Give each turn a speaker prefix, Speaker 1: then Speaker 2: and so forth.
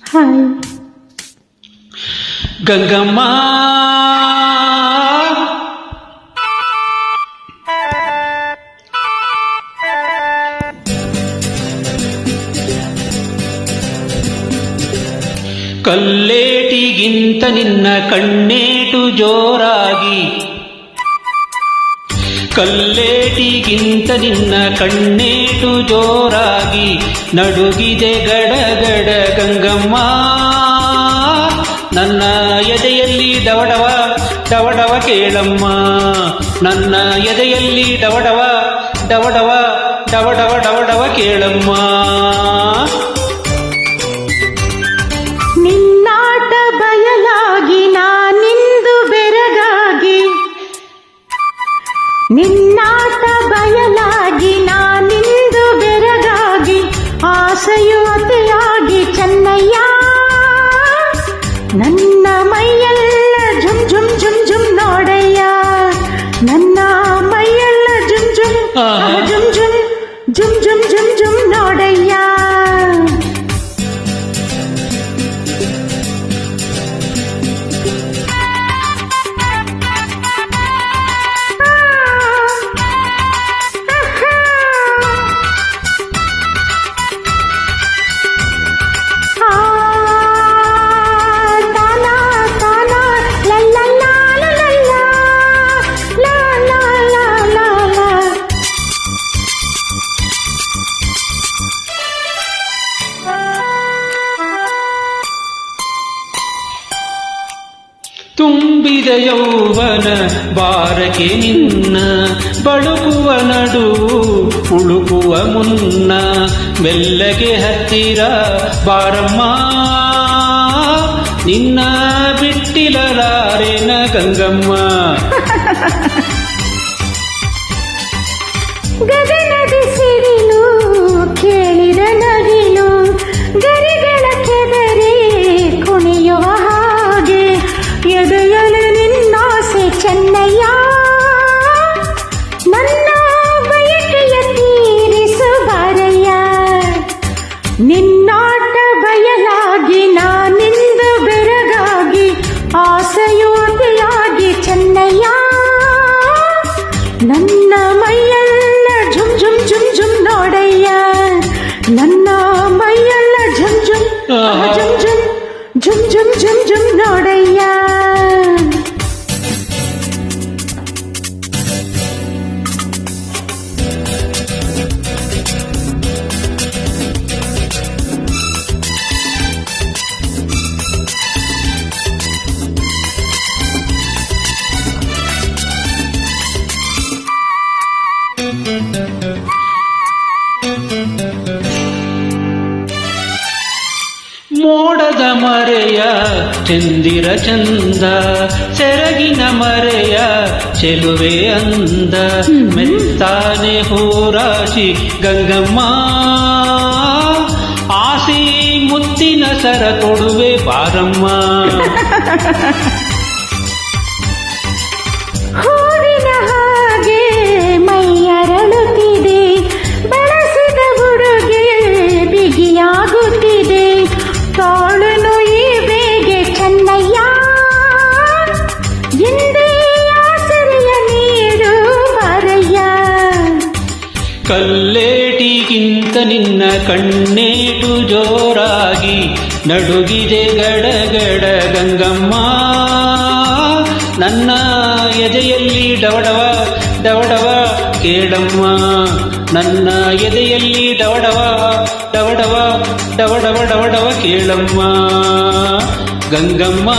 Speaker 1: Hi
Speaker 2: Gangamma ಕಲ್ಲೇಟಿಗಿಂತ ನಿನ್ನ ಕಣ್ಣೇಟು ಜೋರಾಗಿ, ಕಲ್ಲೇಟಿಗಿಂತ ನಿನ್ನ ಕಣ್ಣೇಟು ಜೋರಾಗಿ ನಡುಗಿದೆ ಗಡಗಡ ಗಂಗಮ್ಮ. ನನ್ನ ಎದೆಯಲ್ಲಿ ಡವಡವ ಡವಡವ ಕೇಳಮ್ಮ, ನನ್ನ ಎದೆಯಲ್ಲಿ ಡವಡವ ಡವಡವ ಡವಡವ ಡವಡವ ಕೇಳಮ್ಮ.
Speaker 1: ನಿನ್ನಾಟ ಬಯಲಾಗಿ ನಾನಿಂದು ಬೆರಗಾಗಿ, ನಿನ್ನಾಟ ಬಯಲಾಗಿ ನಾನಿಂದು ಬೆರಗಾಗಿ, ಆಸೆಯು ಅತಿಯಾಗಿ ಚೆನ್ನಯ್ಯ. ನನ್ನ ಮೈಯೆಲ್ಲ ಝುಮ್ ಝುಮ್ ಝುಮ್ ಝುಮ್ ನೋಡಯ್ಯ, ನನ್ನ ಮೈಯೆಲ್ಲ zoom zoom zoom zoom zoom zoom zoom zoom ನೋಡಯ್ಯ.
Speaker 2: ತುಂಬಿದ ಯೌವನ ಬಾರಕೆ ನಿನ್ನ, ಬಳುಕುವ ನಡುವು ಉಳುಕುವ ಮುನ್ನ, ಮೆಲ್ಲಗೆ ಹತ್ತಿರ ಬಾರಮ್ಮ. ನಿನ್ನ ಬಿಟ್ಟಿಲರಾರೆನ ಗಂಗಮ್ಮ.
Speaker 1: ಗಗನದಿ ಸಿಡಿಲು ಕೇಳಿದ ನಗಿಲು, ಗರಿಗಳ ಕೆದರಿ ಕುಣಿಯುವ ಹಾಗೆ, ಎದೆಯಲು ನಿನ್ನಾಸೆ ಚೆನ್ನಯ್ಯ. ನನ್ನ ಬಯಕೆಯ ತೀರಿಸು ಬಾರಯ್ಯ, ನಿನ್ನಾಟ ಬಯಲಾಗಿ ನಾನಿಂದು ಬೆರಗಾಗಿ, ಆಸೆಯು ಅತಿಯಾಗಿ ಚೆನ್ನಯ್ಯ. ನನ್ನ ಮೈಯೆಲ್ಲ ಝುಮ್ ಝುಮ್ ಝುಮ್ ಝುಮ್ ನೋಡಯ್ಯ, ನನ್ನ ಮೈಯೆಲ್ಲ zoom zoom zoom zoom zoom zoom zoom zoom ನೋಡಯ್ಯ.
Speaker 2: ಮೋಡದ ಮರೆಯ ಚಂದಿರ ಚಂದ, ಸೆರಗಿನ ಮರೆಯ ಚೆಲುವೆ ಅಂದ, ಮೆತ್ತಾನೆ ಹೂರಾಶಿ ಗಂಗಮ್ಮ. ಆಸೆ ಮುತ್ತಿನ ಸರ ಕೊಡುವೆ ಬಾರಮ್ಮ.
Speaker 1: ಹೂವಿನ ಹಾಗೆ ಮೈಯರಳುತ್ತಿದೆ, ಬಳಸಿದ ಉಡುಗೆ ಬಿಗಿಯಾಗುತ್ತಿದೆ, ತಾಳನು ಈ ಬೇಗೆ ಚೆನ್ನಯ್ಯ. ಎಂದೇ ಆಸರೆಯ ನೀಡು ಬಾರಯ್ಯ.
Speaker 2: ಕಲ್ಲೇಟಿಗಿಂತ ನಿನ್ನ ಕಣ್ಣೇಟು ಜೋರಾಗಿ ನಡುಗಿದೆ ಗಡಗಡ ಗಂಗಮ್ಮ. ನನ್ನ ಎದೆಯಲ್ಲಿ ಡವಡವ ಡವಡವ ಕೇಳಮ್ಮ, ನನ್ನ ಎದೆಯಲ್ಲಿ ಡವಡವ ಡವಡವ ಡವಡವ ಡವಡವ ಕೇಳಮ್ಮ ಗಂಗಮ್ಮ.